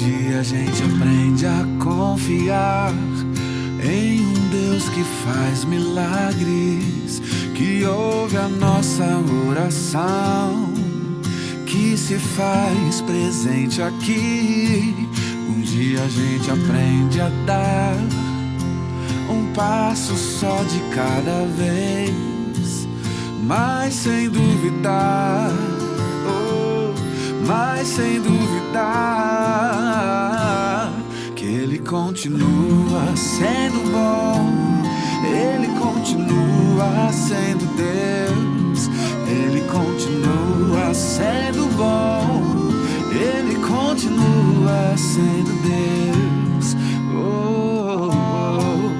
dia a gente aprende a confiar em um Deus que faz milagres, que ouve a nossa oração, que se faz presente aqui. Um dia a gente aprende a dar um passo só de cada vez, mas sem duvidar, mas sem duvidar que Ele continua sendo bom, Ele continua sendo Deus, Ele continua sendo bom, Ele continua sendo Deus. Oh, oh,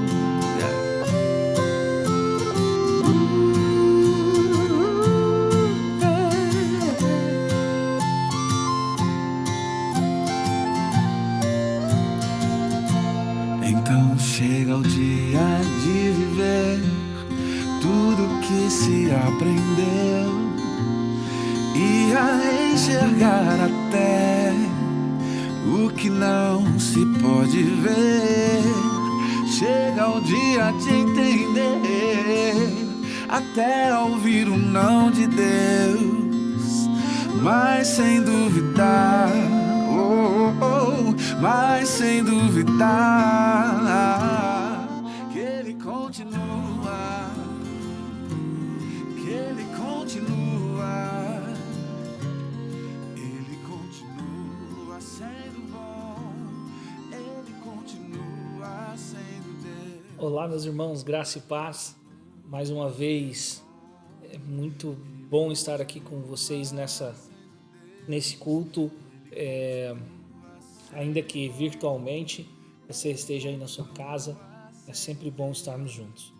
Então chega o dia de viver tudo que se aprendeu e a enxergar até o que não se pode ver. Chega o dia de entender, até ouvir o não de Deus, mas sem duvidar, mas sem duvidar que Ele continua, que Ele continua, Ele continua sendo bom, Ele continua sendo Deus. Olá, meus irmãos, graça e paz. Mais uma vez, é muito bom estar aqui com vocês nesse culto, ainda que virtualmente, você esteja aí na sua casa, é sempre bom estarmos juntos.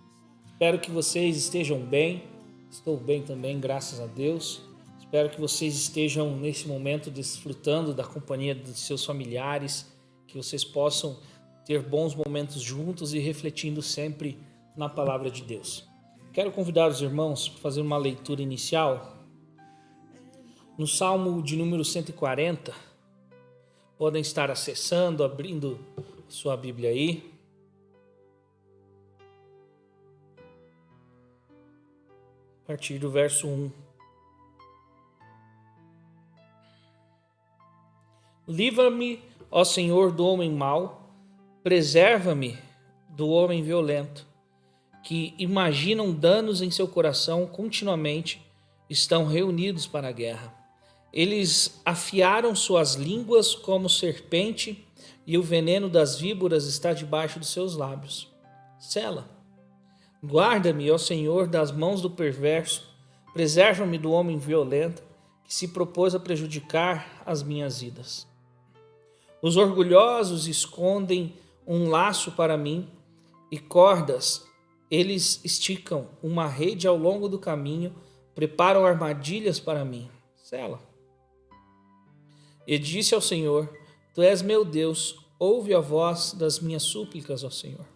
Espero que vocês estejam bem, estou bem também, graças a Deus. Espero que vocês estejam nesse momento desfrutando da companhia dos seus familiares, que vocês possam ter bons momentos juntos e refletindo sempre na palavra de Deus. Quero convidar os irmãos para fazer uma leitura inicial no Salmo de número 140. Podem estar acessando, abrindo sua Bíblia aí. A partir do verso 1. Livra-me, ó Senhor, do homem mau, preserva-me do homem violento, que imaginam danos em seu coração continuamente, estão reunidos para a guerra. Eles afiaram suas línguas como serpente, e o veneno das víboras está debaixo dos seus lábios. Sela. Guarda-me, ó Senhor, das mãos do perverso, preserva-me do homem violento, que se propôs a prejudicar as minhas vidas. Os orgulhosos escondem um laço para mim, e cordas, eles esticam uma rede ao longo do caminho, preparam armadilhas para mim. Sela. E disse ao Senhor: Tu és meu Deus, ouve a voz das minhas súplicas, ó Senhor.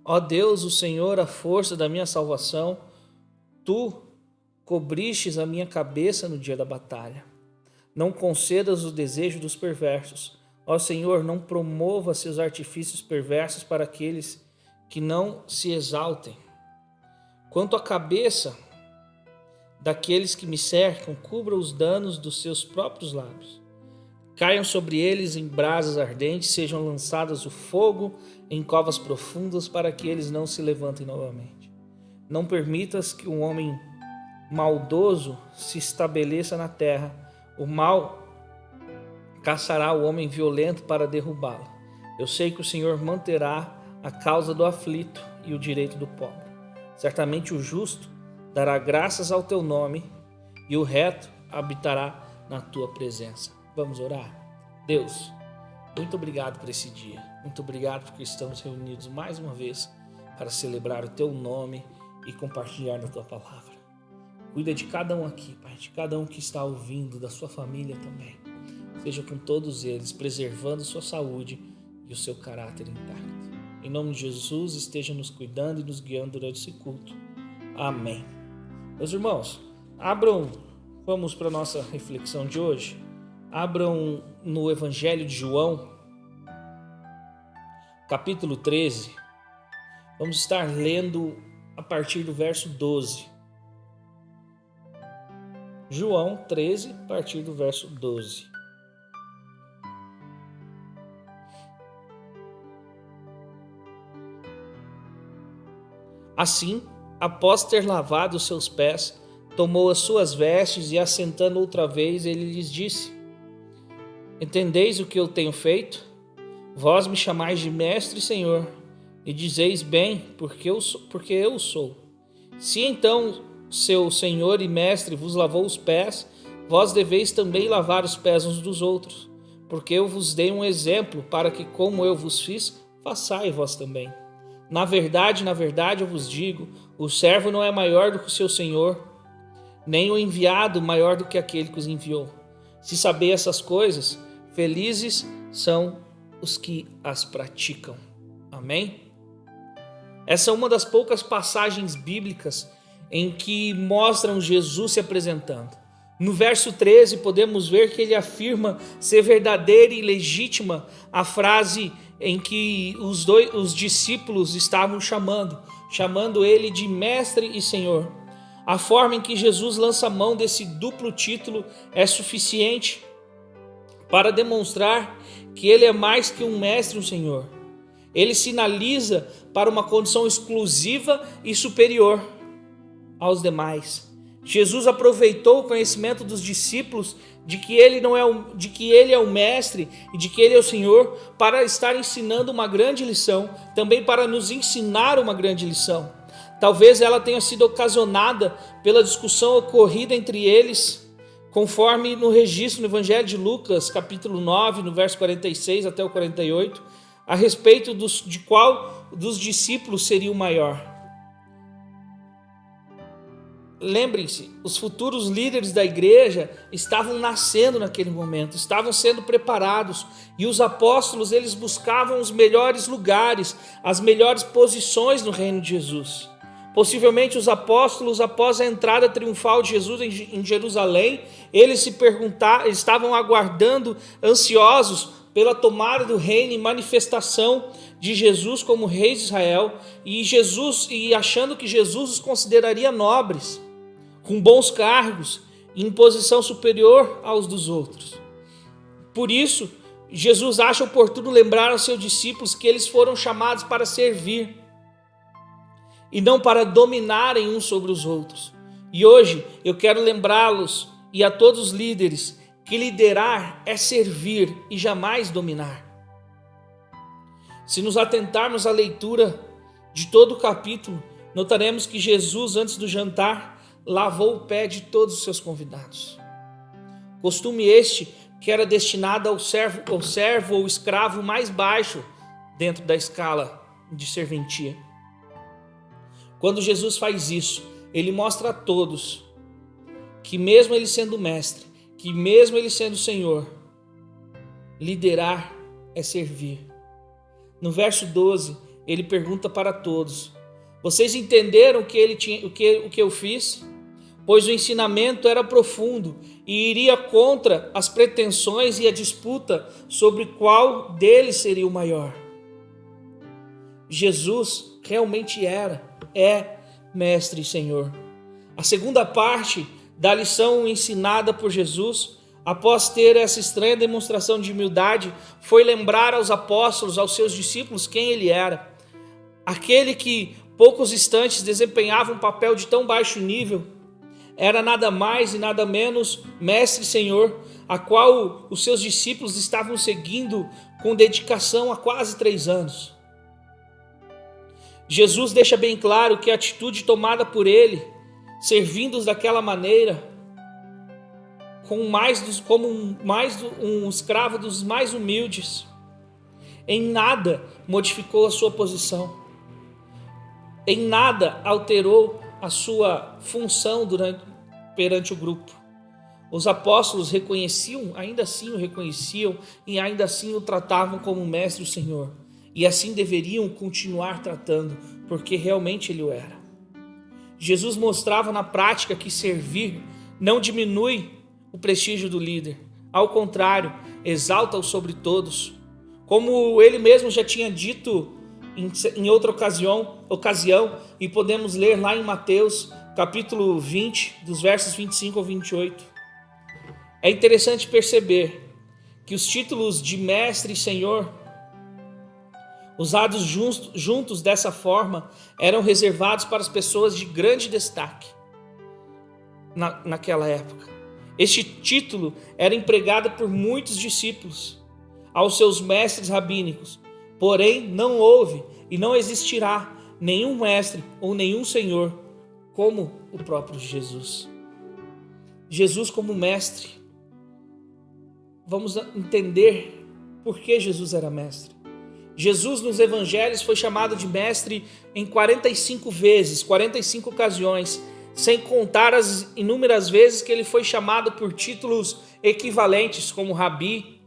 Ó Deus, o Senhor, a força da minha salvação, Tu cobristes a minha cabeça no dia da batalha. Não concedas o desejo dos perversos. Ó Senhor, não promova seus artifícios perversos para aqueles que não se exaltem. Quanto à cabeça daqueles que me cercam, cubra os danos dos seus próprios lábios. Caiam sobre eles em brasas ardentes, sejam lançadas o fogo em covas profundas para que eles não se levantem novamente. Não permitas que um homem maldoso se estabeleça na terra. O mal caçará o homem violento para derrubá-lo. Eu sei que o Senhor manterá a causa do aflito e o direito do pobre. Certamente o justo dará graças ao teu nome e o reto habitará na tua presença. Vamos orar? Deus, muito obrigado por esse dia. Muito obrigado porque estamos reunidos mais uma vez para celebrar o teu nome e compartilhar da tua palavra. Cuida de cada um aqui, Pai, de cada um que está ouvindo, da sua família também. Seja com todos eles, preservando sua saúde e o seu caráter intacto. Em nome de Jesus, esteja nos cuidando e nos guiando durante esse culto. Amém. Meus irmãos, vamos para a nossa reflexão de hoje. Abram no Evangelho de João, capítulo 13, vamos estar lendo a partir do verso 12. João 13, a partir do verso 12. Assim, após ter lavado os seus pés, tomou as suas vestes e, assentando outra vez, ele lhes disse: Entendeis o que eu tenho feito? Vós me chamais de mestre e senhor, e dizeis bem, porque eu sou. Se então seu senhor e mestre vos lavou os pés, vós deveis também lavar os pés uns dos outros, porque eu vos dei um exemplo, para que, como eu vos fiz, façais vós também. Na verdade, eu vos digo, o servo não é maior do que o seu senhor, nem o enviado maior do que aquele que os enviou. Se sabeis essas coisas, felizes são os que as praticam. Amém? Essa é uma das poucas passagens bíblicas em que mostram Jesus se apresentando. No verso 13, podemos ver que ele afirma ser verdadeira e legítima a frase em que os discípulos estavam chamando ele de mestre e senhor. A forma em que Jesus lança mão desse duplo título é suficiente para demonstrar que ele é mais que um mestre e um senhor. Ele sinaliza para uma condição exclusiva e superior aos demais. Jesus aproveitou o conhecimento dos discípulos de que ele é o mestre e de que ele é o Senhor para estar ensinando uma grande lição, também para nos ensinar uma grande lição. Talvez ela tenha sido ocasionada pela discussão ocorrida entre eles, conforme no registro no Evangelho de Lucas, capítulo 9, no verso 46 até o 48, a respeito de qual dos discípulos seria o maior. Lembrem-se, os futuros líderes da igreja estavam nascendo naquele momento, estavam sendo preparados, e os apóstolos, eles buscavam os melhores lugares, as melhores posições no reino de Jesus. Possivelmente os apóstolos, após a entrada triunfal de Jesus em Jerusalém, eles estavam aguardando, ansiosos pela tomada do reino e manifestação de Jesus como rei de Israel, e achando que Jesus os consideraria nobres, com bons cargos, em posição superior aos dos outros. Por isso, Jesus acha oportuno lembrar aos seus discípulos que eles foram chamados para servir e não para dominarem uns sobre os outros. E hoje eu quero lembrá-los e a todos os líderes que liderar é servir e jamais dominar. Se nos atentarmos à leitura de todo o capítulo, notaremos que Jesus, antes do jantar, lavou o pé de todos os seus convidados. Costume este que era destinado ao servo ou escravo mais baixo dentro da escala de serventia. Quando Jesus faz isso, ele mostra a todos que, mesmo ele sendo mestre, que mesmo ele sendo Senhor, liderar é servir. No verso 12, ele pergunta para todos: vocês entenderam o que eu fiz? Pois o ensinamento era profundo e iria contra as pretensões e a disputa sobre qual deles seria o maior. Jesus realmente é mestre e Senhor. A segunda parte da lição ensinada por Jesus, após ter essa estranha demonstração de humildade, foi lembrar aos apóstolos, aos seus discípulos, quem ele era. Aquele que, poucos instantes, desempenhava um papel de tão baixo nível, era nada mais e nada menos mestre e Senhor, a qual os seus discípulos estavam seguindo com dedicação há quase 3 anos. Jesus deixa bem claro que a atitude tomada por ele, servindo-os daquela maneira, como um escravo dos mais humildes, em nada modificou a sua posição, em nada alterou a sua função perante o grupo. Os apóstolos ainda assim o reconheciam e ainda assim o tratavam como mestre e Senhor. E assim deveriam continuar tratando, porque realmente ele o era. Jesus mostrava na prática que servir não diminui o prestígio do líder. Ao contrário, exalta-o sobre todos. Como ele mesmo já tinha dito em outra ocasião, e podemos ler lá em Mateus, capítulo 20, dos versos 25 ao 28. É interessante perceber que os títulos de mestre e senhor, usados juntos dessa forma, eram reservados para as pessoas de grande destaque naquela época. Este título era empregado por muitos discípulos aos seus mestres rabínicos, porém não houve e não existirá nenhum mestre ou nenhum senhor como o próprio Jesus. Jesus como mestre. Vamos entender por que Jesus era mestre. Jesus nos evangelhos foi chamado de mestre em 45 vezes, 45 ocasiões, sem contar as inúmeras vezes que ele foi chamado por títulos equivalentes, como Rabi.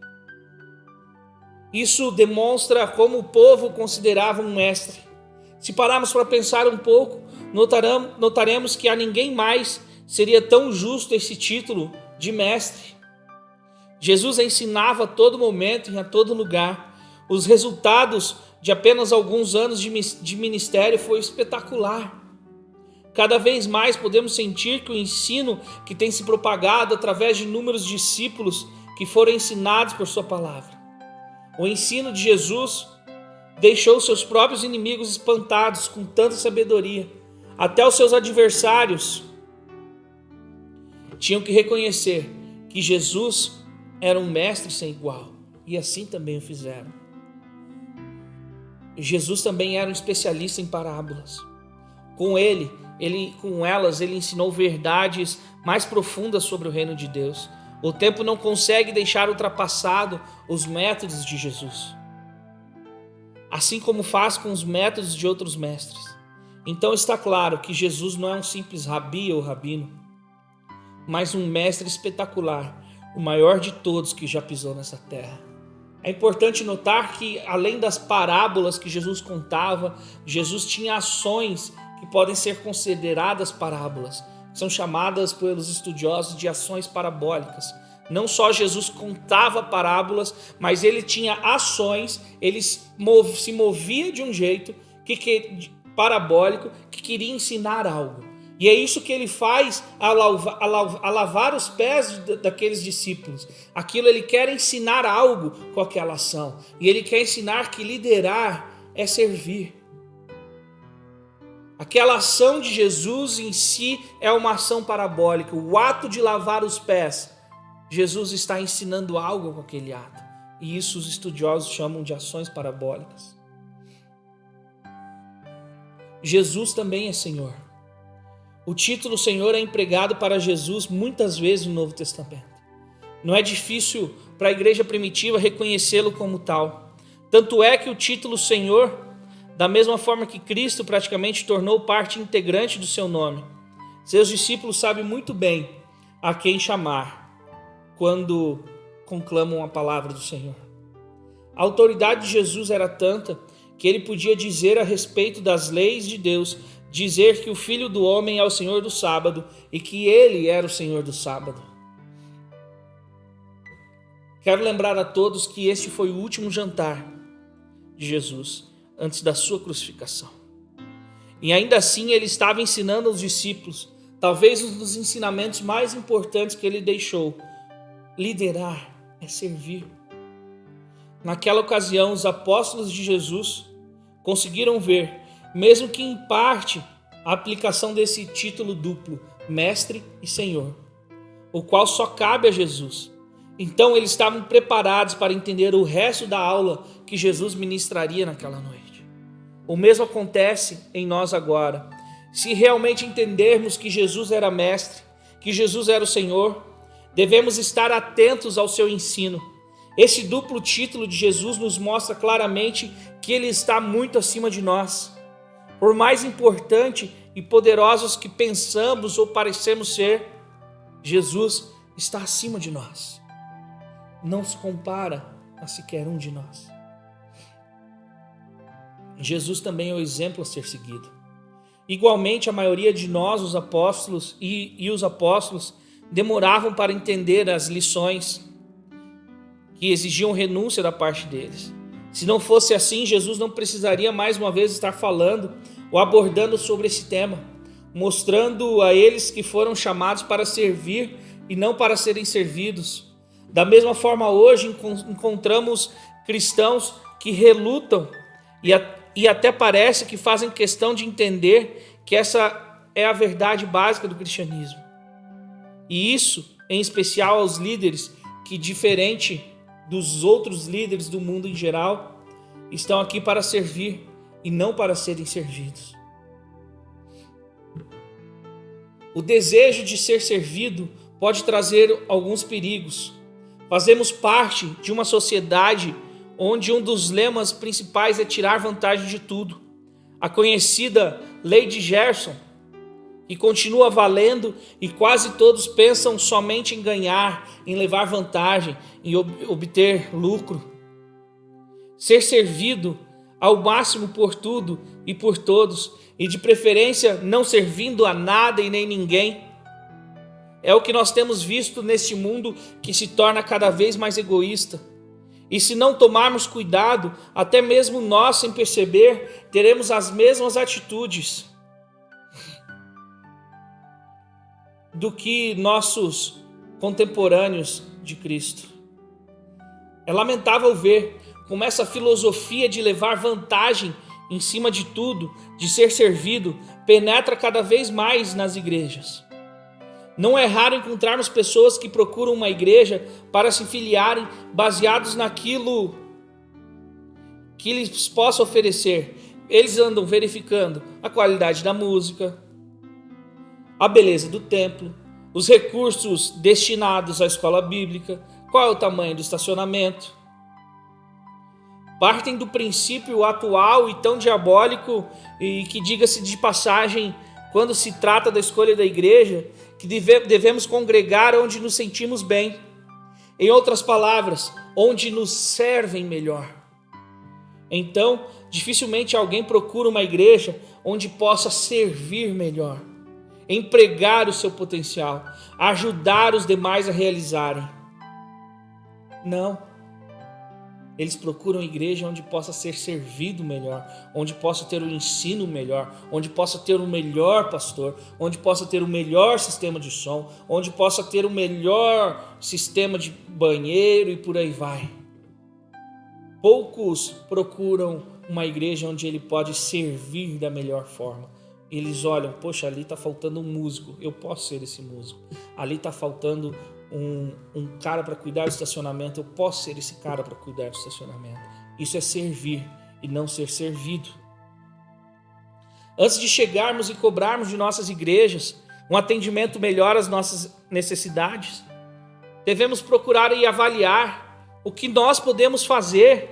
Isso demonstra como o povo considerava um mestre. Se pararmos para pensar um pouco, notaremos que a ninguém mais seria tão justo esse título de mestre. Jesus ensinava a todo momento e a todo lugar. Os resultados de apenas alguns anos de ministério foi espetacular. Cada vez mais podemos sentir que o ensino que tem se propagado através de inúmeros discípulos que foram ensinados por sua palavra. O ensino de Jesus deixou seus próprios inimigos espantados com tanta sabedoria. Até os seus adversários tinham que reconhecer que Jesus era um mestre sem igual, e assim também o fizeram. Jesus também era um especialista em parábolas. Com elas, ele ensinou verdades mais profundas sobre o reino de Deus. O tempo não consegue deixar ultrapassado os métodos de Jesus, assim como faz com os métodos de outros mestres. Então está claro que Jesus não é um simples rabi ou rabino, mas um mestre espetacular, o maior de todos que já pisou nessa terra. É importante notar que, além das parábolas que Jesus contava, Jesus tinha ações que podem ser consideradas parábolas. São chamadas pelos estudiosos de ações parabólicas. Não só Jesus contava parábolas, mas ele tinha ações, ele se movia de um jeito parabólico que queria ensinar algo. E é isso que ele faz a lavar os pés daqueles discípulos. Ele quer ensinar algo com aquela ação. E ele quer ensinar que liderar é servir. Aquela ação de Jesus em si é uma ação parabólica. O ato de lavar os pés, Jesus está ensinando algo com aquele ato. E isso os estudiosos chamam de ações parabólicas. Jesus também é Senhor. O título Senhor é empregado para Jesus muitas vezes no Novo Testamento. Não é difícil para a igreja primitiva reconhecê-lo como tal. Tanto é que o título Senhor, da mesma forma que Cristo praticamente tornou parte integrante do seu nome, seus discípulos sabem muito bem a quem chamar quando conclamam a palavra do Senhor. A autoridade de Jesus era tanta que ele podia dizer a respeito das leis de Deus, dizer que o Filho do Homem é o Senhor do sábado e que ele era o Senhor do sábado. Quero lembrar a todos que este foi o último jantar de Jesus antes da sua crucificação. E ainda assim ele estava ensinando aos discípulos, talvez um dos ensinamentos mais importantes que ele deixou: liderar é servir. Naquela ocasião, os apóstolos de Jesus conseguiram ver, mesmo que em parte, a aplicação desse título duplo, mestre e senhor, o qual só cabe a Jesus. Então eles estavam preparados para entender o resto da aula que Jesus ministraria naquela noite. O mesmo acontece em nós agora. Se realmente entendermos que Jesus era mestre, que Jesus era o Senhor, devemos estar atentos ao seu ensino. Esse duplo título de Jesus nos mostra claramente que ele está muito acima de nós. Por mais importante e poderosos que pensamos ou parecemos ser, Jesus está acima de nós. Não se compara a sequer um de nós. Jesus também é o exemplo a ser seguido. Igualmente, a maioria de nós, os apóstolos e os apóstolos, demoravam para entender as lições que exigiam renúncia da parte deles. Se não fosse assim, Jesus não precisaria mais uma vez estar falando ou abordando sobre esse tema, mostrando a eles que foram chamados para servir e não para serem servidos. Da mesma forma, hoje encontramos cristãos que relutam e até parece que fazem questão de entender que essa é a verdade básica do cristianismo. E isso, em especial aos líderes que, diferente dos outros líderes do mundo em geral, estão aqui para servir e não para serem servidos. O desejo de ser servido pode trazer alguns perigos. Fazemos parte de uma sociedade onde um dos lemas principais é tirar vantagem de tudo. A conhecida Lei de Gerson, que continua valendo e quase todos pensam somente em ganhar, em levar vantagem, em obter lucro. Ser servido ao máximo por tudo e por todos, e de preferência não servindo a nada e nem ninguém. É o que nós temos visto neste mundo que se torna cada vez mais egoísta. E se não tomarmos cuidado, até mesmo nós, sem perceber, teremos as mesmas atitudes do que nossos contemporâneos de Cristo. É lamentável ver como essa filosofia de levar vantagem em cima de tudo, de ser servido, penetra cada vez mais nas igrejas. Não é raro encontrarmos pessoas que procuram uma igreja para se filiarem baseados naquilo que lhes possa oferecer. Eles andam verificando a qualidade da música, a beleza do templo, os recursos destinados à escola bíblica, qual é o tamanho do estacionamento. Partem do princípio atual e tão diabólico, e que, diga-se de passagem, quando se trata da escolha da igreja, que devemos congregar onde nos sentimos bem. Em outras palavras, onde nos servem melhor. Então, dificilmente alguém procura uma igreja onde possa servir melhor, empregar o seu potencial, ajudar os demais a realizarem. Não. Eles procuram igreja onde possa ser servido melhor, onde possa ter um ensino melhor, onde possa ter um melhor pastor, onde possa ter um melhor sistema de som, onde possa ter um melhor sistema de banheiro e por aí vai. Poucos procuram uma igreja onde ele pode servir da melhor forma. Eles olham, poxa, ali está faltando um músico, eu posso ser esse músico. Ali está faltando um cara para cuidar do estacionamento, eu posso ser esse cara para cuidar do estacionamento. Isso é servir e não ser servido. Antes de chegarmos e cobrarmos de nossas igrejas um atendimento melhor às nossas necessidades, devemos procurar e avaliar o que nós podemos fazer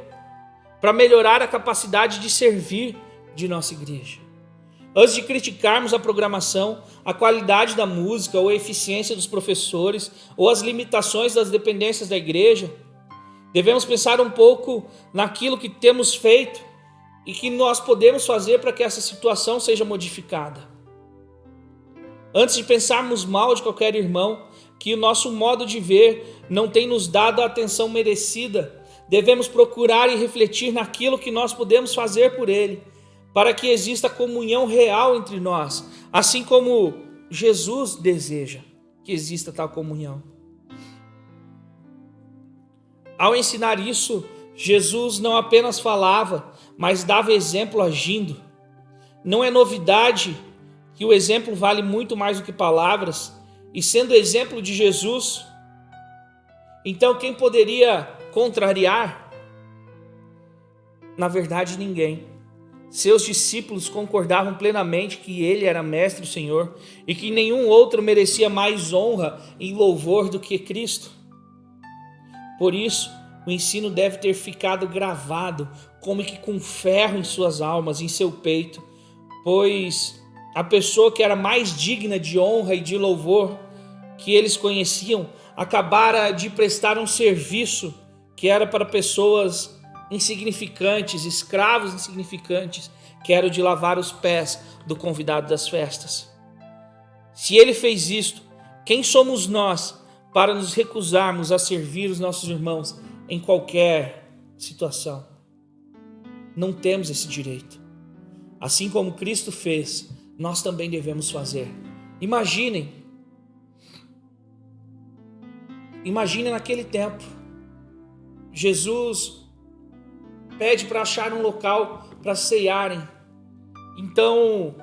para melhorar a capacidade de servir de nossa igreja. Antes de criticarmos a programação, a qualidade da música ou a eficiência dos professores ou as limitações das dependências da igreja, devemos pensar um pouco naquilo que temos feito e que nós podemos fazer para que essa situação seja modificada. Antes de pensarmos mal de qualquer irmão, que o nosso modo de ver não tem nos dado a atenção merecida, devemos procurar e refletir naquilo que nós podemos fazer por ele, para que exista comunhão real entre nós, assim como Jesus deseja que exista tal comunhão. Ao ensinar isso, Jesus não apenas falava, mas dava exemplo agindo. Não é novidade que o exemplo vale muito mais do que palavras, e sendo exemplo de Jesus, então quem poderia contrariar? Na verdade, ninguém. Seus discípulos concordavam plenamente que ele era mestre do Senhor e que nenhum outro merecia mais honra e louvor do que Cristo. Por isso, o ensino deve ter ficado gravado como que com ferro em suas almas, em seu peito, pois a pessoa que era mais digna de honra e de louvor que eles conheciam acabara de prestar um serviço que era para pessoas insignificantes, escravos insignificantes, que era o de lavar os pés do convidado das festas. Se ele fez isto, quem somos nós para nos recusarmos a servir os nossos irmãos em qualquer situação? não temos esse direito. Assim como Cristo fez, nós também devemos fazer. Imaginem naquele tempo, Jesus pede para achar um local para ceiarem. Então,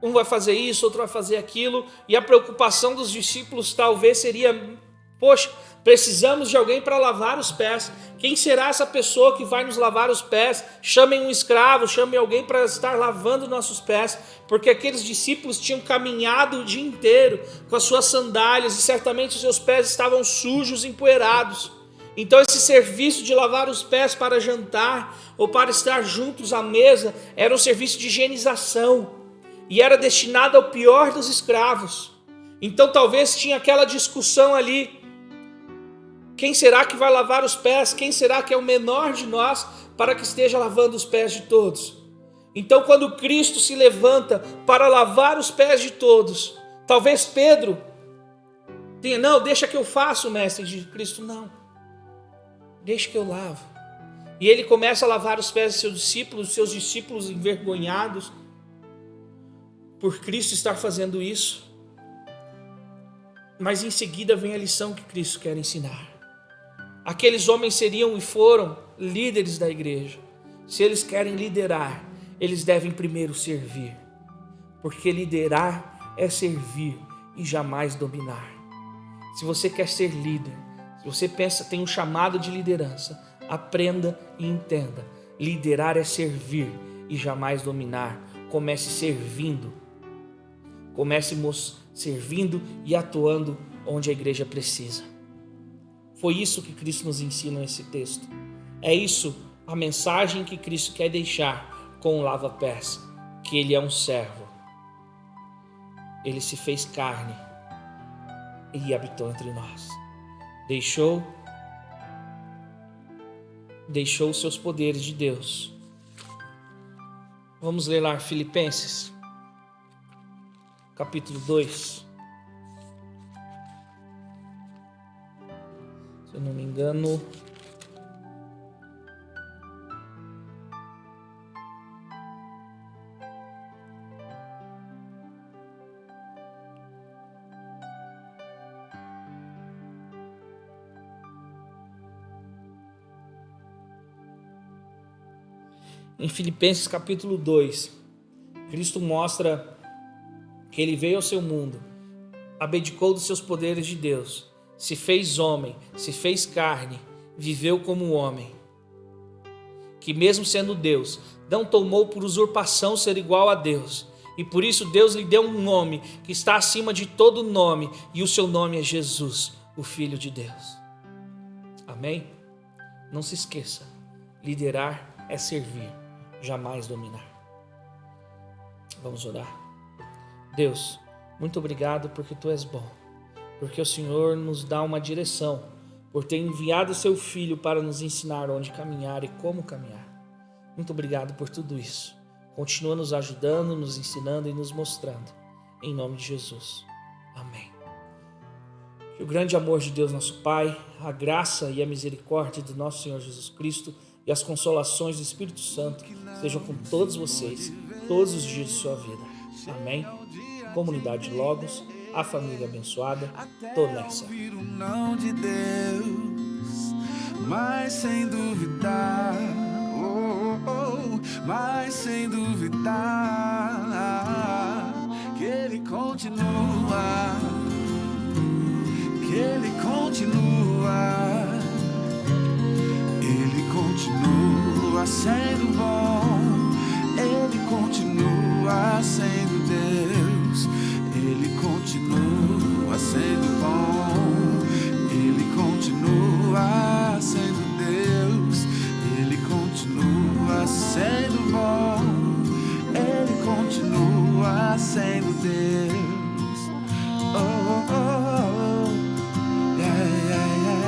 um vai fazer isso, outro vai fazer aquilo, e a preocupação dos discípulos talvez seria: poxa, precisamos de alguém para lavar os pés. Quem será essa pessoa que vai nos lavar os pés? Chamem um escravo, chamem alguém para estar lavando nossos pés, porque aqueles discípulos tinham caminhado o dia inteiro com as suas sandálias e certamente os seus pés estavam sujos, empoeirados. Então esse serviço de lavar os pés para jantar ou para estar juntos à mesa era um serviço de higienização e era destinado ao pior dos escravos. Então talvez tinha aquela discussão ali: quem será que vai lavar os pés? Quem será que é o menor de nós para que esteja lavando os pés de todos? Então quando Cristo se levanta para lavar os pés de todos, talvez Pedro tenha: não, deixa que eu faço, mestre de Cristo. Não, deixa que eu lavo. E ele começa a lavar os pés de seus discípulos envergonhados por Cristo estar fazendo isso. Mas em seguida vem a lição que Cristo quer ensinar. Aqueles homens seriam e foram líderes da igreja. Se eles querem liderar, eles devem primeiro servir. Porque liderar é servir e jamais dominar. Se você quer ser líder, se você tem um chamado de liderança, aprenda e entenda: liderar é servir e jamais dominar. Comece servindo. Comece servindo e atuando onde a igreja precisa. Foi isso que Cristo nos ensina nesse texto. É isso a mensagem que Cristo quer deixar com o lava-pés, que Ele é um servo. Ele se fez carne e habitou entre nós. Deixou os seus poderes de Deus. Vamos ler lá Filipenses, capítulo 2. Se eu não me engano, em Filipenses capítulo 2, Cristo mostra que Ele veio ao seu mundo, abdicou dos seus poderes de Deus, se fez homem, se fez carne, viveu como homem, que mesmo sendo Deus, não tomou por usurpação ser igual a Deus, e por isso Deus lhe deu um nome que está acima de todo nome, e o seu nome é Jesus, o Filho de Deus. Amém? Não se esqueça, liderar é servir, jamais dominar. Vamos orar. Deus, muito obrigado porque Tu és bom, porque o Senhor nos dá uma direção, por ter enviado seu Filho para nos ensinar onde caminhar e como caminhar. Muito obrigado por tudo isso. Continua nos ajudando, nos ensinando e nos mostrando. Em nome de Jesus. Amém. Que o grande amor de Deus nosso Pai, a graça e a misericórdia do nosso Senhor Jesus Cristo e as consolações do Espírito Santo sejam com todos vocês, todos os dias de sua vida. Amém. Comunidade Logos, a família abençoada, tô nessa. Não de Deus, mas sem duvidar, mas sem duvidar, que Ele continua, que Ele continua, Ele continua sendo bom, Ele continua sendo Deus, Ele continua sendo bom, Ele continua sendo Deus, Ele continua sendo bom, Ele continua sendo Deus. Oh, oh, oh, yeah, yeah, yeah.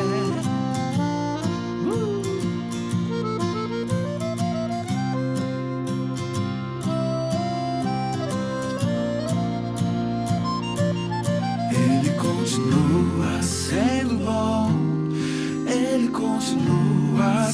Ele continua sendo bom, Ele continua